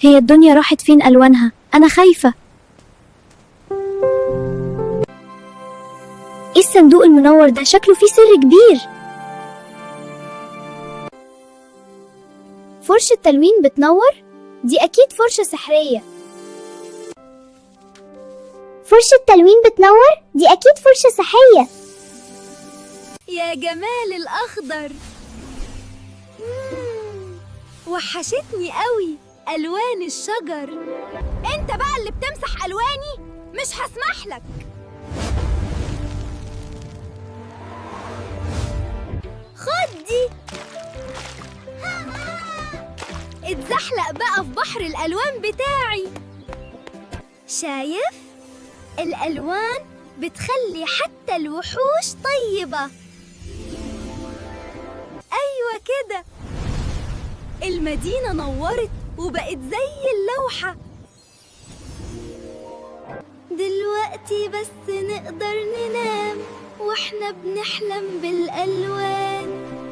هي الدنيا راحت فين ألوانها؟ أنا خايفة. إيه الصندوق المنور ده؟ شكله فيه سر كبير. فرشة تلوين بتنور؟ دي أكيد فرشة سحرية. فرشة تلوين بتنور؟ دي أكيد فرشة سحرية. يا جمال الأخضر. وحشتني قوي ألوان الشجر. أنت بقى اللي بتمسح ألواني، مش هسمح لك. خد دي. اتزحلق بقى في بحر الألوان بتاعي. شايف؟ الألوان بتخلي حتى الوحوش طيبة. أيوة كده، المدينة نورت وبقت زي اللوحة. دلوقتي بس نقدر ننام واحنا بنحلم بالألوان.